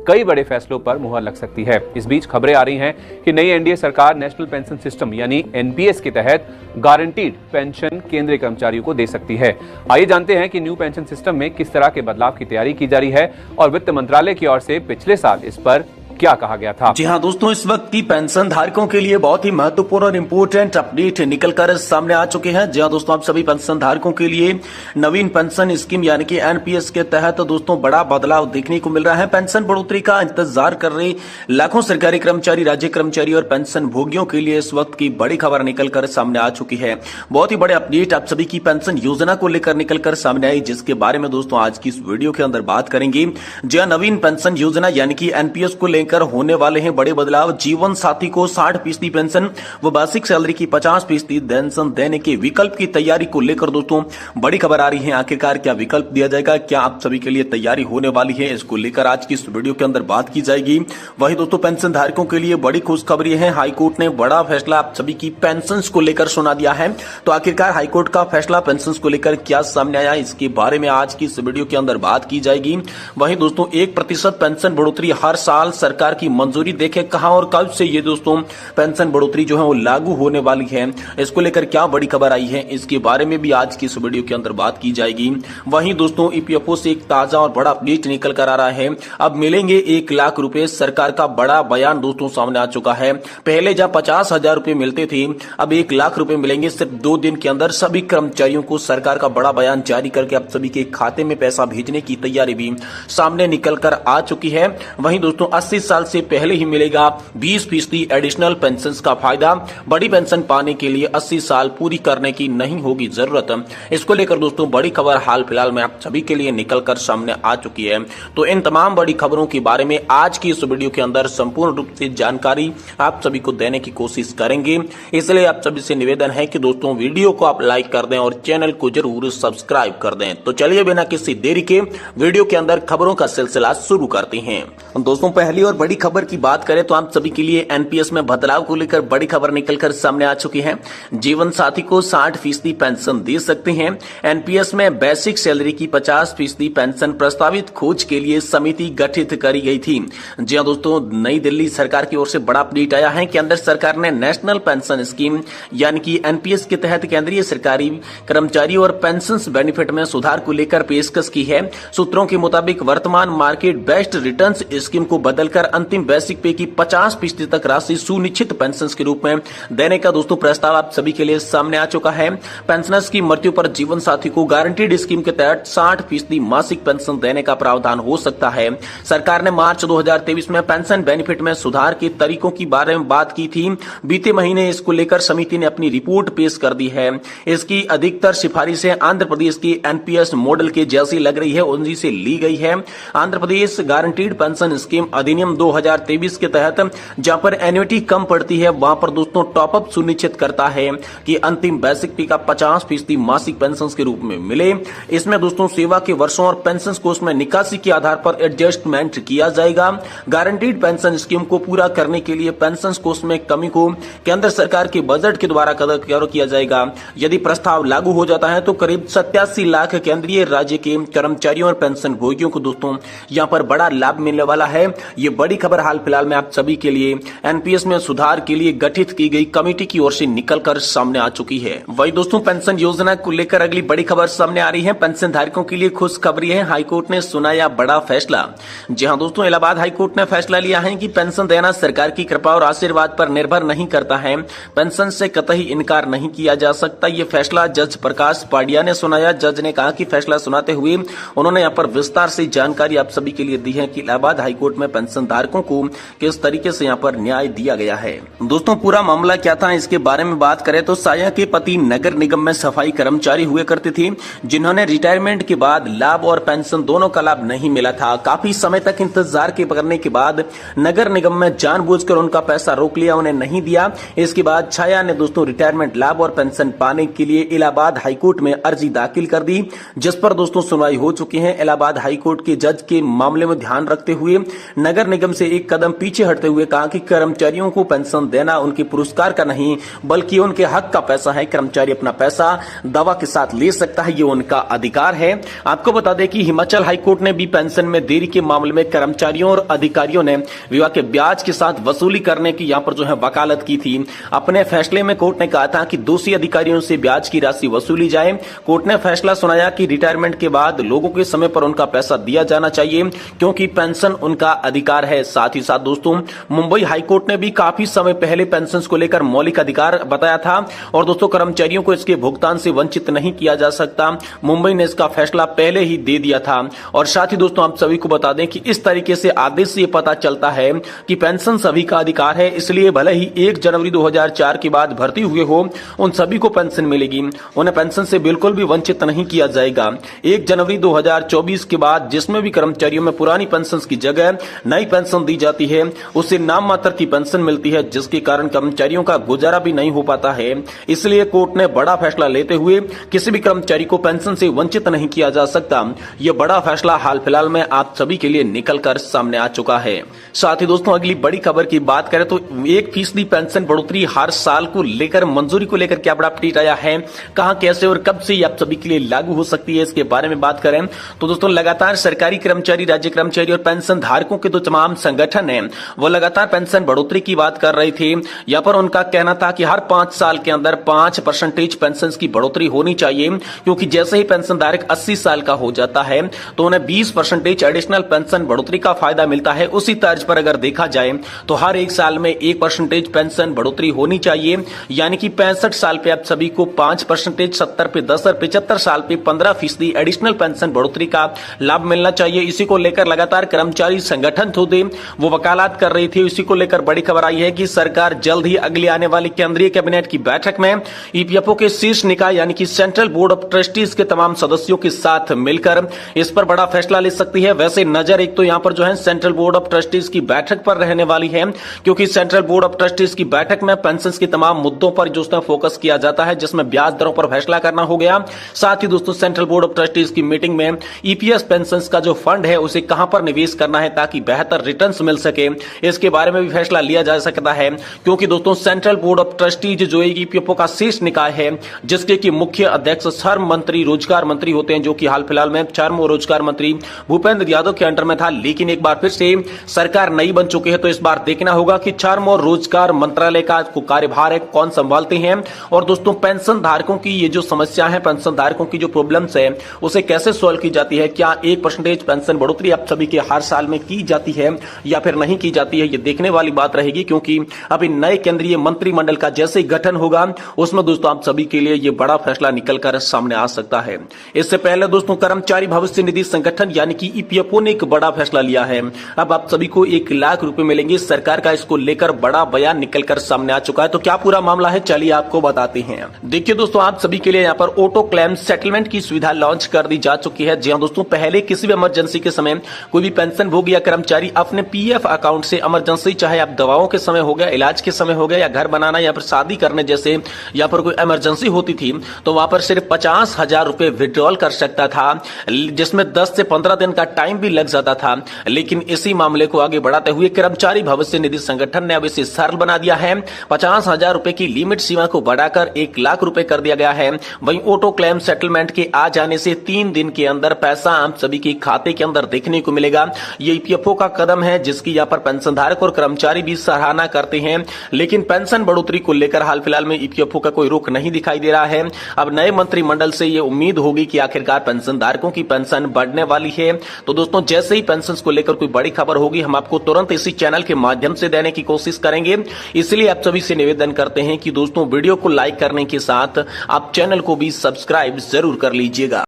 कई बड़े फैसलों पर मुहर लग सकती है। इस बीच खबरें आ रही हैं कि नई एनडीए सरकार नेशनल पेंशन सिस्टम यानी एनपीएस के तहत गारंटीड पेंशन केंद्रीय कर्मचारियों को दे सकती है। आइए जानते हैं कि न्यू पेंशन सिस्टम में किस तरह के बदलाव की तैयारी की जा रही है और वित्त मंत्रालय की ओर से पिछले साल इस पर क्या कहा गया था। जी हाँ दोस्तों, इस वक्त की पेंशन धारकों के लिए बहुत ही महत्वपूर्ण और इम्पोर्टेंट अपडेट निकलकर सामने आ चुके हैं। जी हाँ दोस्तों, आप सभी पेंशन धारकों के लिए नवीन पेंशन स्कीम यानी कि एनपीएस के तहत दोस्तों बड़ा बदलाव देखने को मिल रहा है। पेंशन बढ़ोतरी का इंतजार कर रहे लाखों सरकारी कर्मचारी, राज्य कर्मचारी और पेंशन भोगियों के लिए इस वक्त की बड़ी खबर निकलकर सामने आ चुकी है। बहुत ही बड़े अपडेट आप सभी की पेंशन योजना को लेकर निकलकर सामने आई, जिसके बारे में दोस्तों आज की इस वीडियो के अंदर बात करेंगे। जी हाँ, नवीन पेंशन योजना यानी कि एनपीएस को लेकर होने वाले हैं बड़े बदलाव। जीवन साथी को 60% पेंशन व बेसिक सैलरी की 50% पेंशन देने के विकल्प की तैयारी को लेकर दोस्तों बड़ी खबर आ रही है। आखिरकार क्या विकल्प दिया जाएगा, क्या आप सभी के लिए तैयारी होने वाली है, इसको लेकर आज की इस वीडियो के अंदर बात की जाएगी। वही दोस्तों पेंशन धारकों के लिए बड़ी खुशखबरी है। हाईकोर्ट ने बड़ा फैसला आप सभी की पेंशन को लेकर सुना दिया है। तो आखिरकार हाईकोर्ट का फैसला पेंशन को लेकर क्या सामने आया, इसके बारे में आज की इस वीडियो के अंदर बात की जाएगी। वही दोस्तों 1% पेंशन बढ़ोतरी हर साल सरकार की मंजूरी देखे कहां और कब से ये दोस्तों पेंशन बढ़ोतरी जो है वो लागू होने वाली है, इसको लेकर क्या बड़ी खबर आई है, इसके बारे में भी आज की इस वीडियो के अंदर बात की जाएगी। वहीं दोस्तों ईपीएफओ से एक ताजा और बड़ा अपडेट निकल कर आ रहा है। अब मिलेंगे 1 लाख रुपए, सरकार का बड़ा बयान दोस्तों सामने आ चुका है। पहले जब 50,000 रुपए मिलते थे, अब 1 लाख रुपए मिलेंगे सिर्फ 2 दिन के अंदर। सभी कर्मचारियों को सरकार का बड़ा बयान जारी करके अब सभी के खाते में पैसा भेजने की तैयारी भी सामने निकल कर आ चुकी है। वहीं दोस्तों 80 साल से पहले ही मिलेगा 20% एडिशनल पेंशन का फायदा। बड़ी पेंशन पाने के लिए 80 साल पूरी करने की नहीं होगी जरूरत। इसको लेकर दोस्तों बड़ी खबर हाल फिलहाल में आप सभी के लिए निकलकर सामने आ चुकी है। तो इन तमाम बड़ी खबरों के बारे में आज की इस वीडियो के अंदर संपूर्ण रूप से जानकारी आप सभी को देने की कोशिश करेंगे। इसलिए आप सभी से निवेदन है कि दोस्तों वीडियो को आप लाइक कर दें और चैनल को जरूर सब्सक्राइब कर दें। तो चलिए बिना किसी देरी के वीडियो के अंदर खबरों का सिलसिला शुरू करते हैं। दोस्तों पहली और बड़ी खबर की बात करें तो आप सभी के लिए एनपीएस में बदलाव को लेकर बड़ी खबर निकलकर सामने आ चुकी है। जीवन साथी को 60% पेंशन दे सकते हैं। एनपीएस में बेसिक सैलरी की 50% पेंशन प्रस्तावित खोज के लिए समिति गठित करी गई थी। जी हां दोस्तों, नई दिल्ली सरकार की ओर से बड़ा अपडेट आया है कि केंद्र सरकार ने नेशनल पेंशन स्कीम यानी कि एनपीएस के तहत केंद्रीय सरकारी कर्मचारी और पेंशन बेनिफिट में सुधार को लेकर पेशकश की है। सूत्रों के मुताबिक वर्तमान मार्केट बेस्ड रिटर्न स्कीम को बदलकर अंतिम बेसिक पे की 50% तक राशि सुनिश्चित पेंशन के रूप में देने का दोस्तों प्रस्ताव आप सभी के लिए सामने आ चुका है। पेंशनर्स की मृत्यु पर जीवन साथी को गारंटीड स्कीम के तहत 60% मासिक पेंशन देने का प्रावधान हो सकता है। सरकार ने मार्च 2023 में पेंशन बेनिफिट में सुधार के तरीकों के बारे में बात की थी। बीते महीने इसको लेकर समिति ने अपनी रिपोर्ट पेश कर दी है। इसकी अधिकतर सिफारिशें आंध्र प्रदेश की एनपीएस मॉडल के जैसी लग रही है, उन्हीं से ली गई है। Andhra Pradesh guaranteed pension scheme अधिनियम 2023 के तहत जहां पर एन्युटी कम पड़ती है, वहां पर दोस्तों टॉपअप सुनिश्चित करता है कि अंतिम बेसिक पे का 50% मासिक पेंशन के रूप में मिले। इसमें दोस्तों सेवा के वर्षों और पेंशन कोष में निकासी के आधार पर एडजस्टमेंट किया जाएगा। गारंटीड पेंशन स्कीम को पूरा करने के लिए पेंशन कोष में कमी को केंद्र सरकार के बजट के द्वारा कवर किया जाएगा। यदि प्रस्ताव लागू हो जाता है तो करीब 87 लाख केंद्रीय राज्य के कर्मचारियों और पेंशन भोगियों को दोस्तों यहाँ पर बड़ा लाभ मिलने वाला है। ये बड़ी खबर हाल फिलहाल में आप सभी के लिए एनपीएस में सुधार के लिए गठित की गई कमेटी की ओर से निकलकर सामने आ चुकी है। वही दोस्तों पेंशन योजना को लेकर अगली बड़ी खबर सामने आ रही है। पेंशन धारकों के लिए खुशखबरी है, हाईकोर्ट ने सुनाया बड़ा फैसला। जी हां दोस्तों, इलाहाबाद हाईकोर्ट ने फैसला लिया है कि पेंशन देना सरकार की कृपा और आशीर्वाद पर निर्भर नहीं करता है। पेंशन से कतई इनकार नहीं किया जा सकता। ये फैसला जज प्रकाश पाडिया ने सुनाया। जज ने कहा कि फैसला सुनाते हुए उन्होंने यहाँ पर विस्तार से जानकारी आप सभी के लिए दी है कि इलाहाबाद हाईकोर्ट में पेंशन धारकों को किस तरीके से यहाँ पर न्याय दिया गया है। दोस्तों पूरा मामला क्या था इसके बारे में बात करें तो साया के पति नगर निगम में सफाई कर्मचारी हुए करते थे, जिन्होंने रिटायरमेंट के बाद लाभ और पेंशन दोनों का लाभ नहीं मिला था। काफी समय तक इंतजार करने के बाद नगर निगम में जानबूझकर उनका पैसा रोक लिया, उन्हें नहीं दिया। इसके बाद छाया ने दोस्तों रिटायरमेंट लाभ और पेंशन पाने के लिए इलाहाबाद हाईकोर्ट में अर्जी दाखिल कर दी, जिस पर दोस्तों सुनवाई हो चुकी है। इलाहाबाद हाईकोर्ट के जज के मामले में ध्यान रखते हुए नगर निगम निगम से एक कदम पीछे हटते हुए कहा कि कर्मचारियों को पेंशन देना उनके पुरस्कार का नहीं बल्कि उनके हक का पैसा है। कर्मचारी अपना पैसा दवा के साथ ले सकता है, ये उनका अधिकार है। आपको बता दें कि हिमाचल हाईकोर्ट ने भी पेंशन में देरी के मामले में कर्मचारियों और अधिकारियों ने विवाह के ब्याज के साथ वसूली करने की यहां पर जो है वकालत की थी। अपने फैसले में कोर्ट ने कहा था कि दोषी अधिकारियों से ब्याज की राशि वसूली जाए। कोर्ट ने फैसला सुनाया कि रिटायरमेंट के बाद लोगों के समय पर उनका पैसा दिया जाना चाहिए क्योंकि पेंशन उनका अधिकार है। साथ ही साथ दोस्तों मुंबई हाईकोर्ट ने भी काफी समय पहले पेंशन को लेकर मौलिक अधिकार बताया था और दोस्तों कर्मचारियों को इसके भुगतान से वंचित नहीं किया जा सकता। मुंबई ने इसका फैसला पहले ही दे दिया था। और साथ ही दोस्तों आप सभी को बता दें कि इस तरीके से आदेश से पता चलता है कि पेंशन सभी का अधिकार है, इसलिए भले ही 1 जनवरी 2004 के बाद भर्ती हुए हो उन सभी को पेंशन मिलेगी, उन्हें पेंशन से बिल्कुल भी वंचित नहीं किया जाएगा। 1 जनवरी 2024 के बाद जिसमें भी कर्मचारियों में पुरानी पेंशन की जगह नई पेंशन दी जाती है उससे नाम मात्र की पेंशन मिलती है, जिसके कारण कर्मचारियों का गुजारा भी नहीं हो पाता है। इसलिए कोर्ट ने बड़ा फैसला लेते हुए किसी भी कर्मचारी को पेंशन से वंचित नहीं किया जा सकता। यह बड़ा फैसला हाल फिलहाल में आप सभी के लिए निकलकर सामने आ चुका है। साथ ही दोस्तों अगली बड़ी खबर की बात करें तो 1% पेंशन बढ़ोतरी हर साल को लेकर मंजूरी को लेकर क्या बड़ा अपडेट आया है, कहां कैसे और कब से आप सभी के लिए लागू हो सकती है, इसके बारे में बात करें तो दोस्तों लगातार सरकारी कर्मचारी, राज्य कर्मचारी और पेंशन धारकों के जो तमाम संगठन है वो लगातार पेंशन बढ़ोतरी की बात कर रहे थे। यहाँ पर उनका कहना था कि हर 5 साल के अंदर 5% पेंशन की बढ़ोतरी होनी चाहिए क्योंकि जैसे ही पेंशन धारक 80 साल का हो जाता है तो उन्हें 20% एडिशनल पेंशन बढ़ोतरी का फायदा मिलता है। उसी तर्ज पर अगर देखा जाए तो हर 1 साल में 1% पेंशन बढ़ोतरी होनी चाहिए, यानी कि 65 साल पे आप सभी को 5%, 70 पे 10 और 75 साल पे 15% एडिशनल पेंशन बढ़ोतरी का लाभ मिलना चाहिए। इसी को लेकर लगातार कर्मचारी संगठन थे वो वकालत कर रही थी। इसी को लेकर बड़ी खबर आई है कि सरकार जल्द ही अगली आने वाली केंद्रीय कैबिनेट की बैठक में ईपीएफओ के शीर्ष निकाय यानी कि सेंट्रल बोर्ड ऑफ ट्रस्टीज के तमाम सदस्यों के साथ मिलकर इस पर बड़ा फैसला ले सकती है। वैसे नजर एक तो यहां पर जो है सेंट्रल बोर्ड ऑफ ट्रस्टीज की बैठक पर रहने वाली है क्योंकि सेंट्रल बोर्ड ऑफ ट्रस्टीज की बैठक में पेंशन के तमाम मुद्दों पर जो फोकस किया जाता है, जिसमें ब्याज दरों पर फैसला करना हो गया। साथ ही दोस्तों सेंट्रल बोर्ड ऑफ ट्रस्टीज की मीटिंग में ईपीएस पेंशन का जो फंड है उसे कहां पर निवेश करना है ताकि बेहतर रिटर्न्स मिल सके, इसके बारे में भी फैसला लिया जा सकता है। क्योंकि दोस्तों सेंट्रल बोर्ड ऑफ ट्रस्टीज जो ईपीएफओ का शीर्ष निकाय है जिसके की मुख्य अध्यक्ष श्रम मंत्री, रोजगार मंत्री होते हैं, जो कि हाल फिलहाल में श्रम और रोजगार मंत्री भूपेंद्र यादव के अंडर में था, लेकिन एक बार फिर से सरकार नई बन चुकी है तो इस बार देखना होगा कि श्रम और रोजगार मंत्रालय का कार्यभार है कौन संभालते हैं। और दोस्तों पेंशन धारकों की ये जो समस्या है, पेंशन धारकों की जो प्रॉब्लम्स है उसे कैसे सॉल्व की जाती है, क्या 1% पेंशन बढ़ोतरी आप सभी के हर साल में की जाती है या फिर नहीं की जाती है, ये देखने वाली बात रहेगी। क्योंकि अभी नए केंद्रीय मंत्रिमंडल का जैसे ही गठन होगा उसमें दोस्तों आप सभी के लिए ये बड़ा फैसला निकलकर सामने आ सकता है। इससे पहले दोस्तों कर्मचारी भविष्य निधि संगठन यानी कि ईपीएफओ ने एक बड़ा फैसला लिया है। अब आप सभी को 1 लाख रुपए मिलेंगे। सरकार का इसको लेकर बड़ा बयान निकलकर सामने आ चुका है। तो क्या पूरा मामला है, चलिए आपको बताते हैं। देखिए दोस्तों आप सभी के लिए यहाँ पर ऑटो क्लेम सेटलमेंट की सुविधा लॉन्च कर दी जा चुकी है। जी हाँ दोस्तों, पहले किसी भी इमरजेंसी के समय कोई भी पेंशन भोगी या कर्मचारी अपने पीएफ अकाउंट से इमरजेंसी, चाहे आप दवाओं के समय हो गया, इलाज के समय हो गया या घर बनाना या फिर शादी करने जैसे या पर कोई इमरजेंसी होती थी तो वहां पर सिर्फ 50,000 रुपए विड्रॉल कर सकता था, जिसमें 10 से 15 दिन का टाइम भी लग जाता था। लेकिन इसी मामले को आगे बढ़ाते हुए कर्मचारी भविष्य निधि संगठन ने अब इसे सरल बना दिया है। 50,000 रुपए की लिमिट सीमा को बढ़ाकर 1 लाख रुपए कर दिया गया है। वहीं ऑटो क्लेम सेटलमेंट के आ जाने से 3 दिन के अंदर पैसा आप सभी के खाते के अंदर देखने को मिलेगा। ये ईपीएफओ का कदम है जिसकी यहाँ पर पेंशनधारक और कर्मचारी भी सराहना करते हैं। लेकिन पेंशन बढ़ोतरी को लेकर हाल फिलहाल में ईपीएफओ का कोई रुख नहीं दिखाई दे रहा है। अब नए मंत्रिमंडल से ये उम्मीद होगी कि आखिरकार पेंशनधारकों की पेंशन बढ़ने वाली है। तो दोस्तों जैसे ही पेंशन को लेकर कोई बड़ी खबर होगी हम आपको तुरंत इसी चैनल के माध्यम से देने की कोशिश करेंगे। इसलिए आप सभी से निवेदन करते हैं कि दोस्तों वीडियो को लाइक करने के साथ आप चैनल को भी सब्सक्राइब जरूर कर लीजिएगा।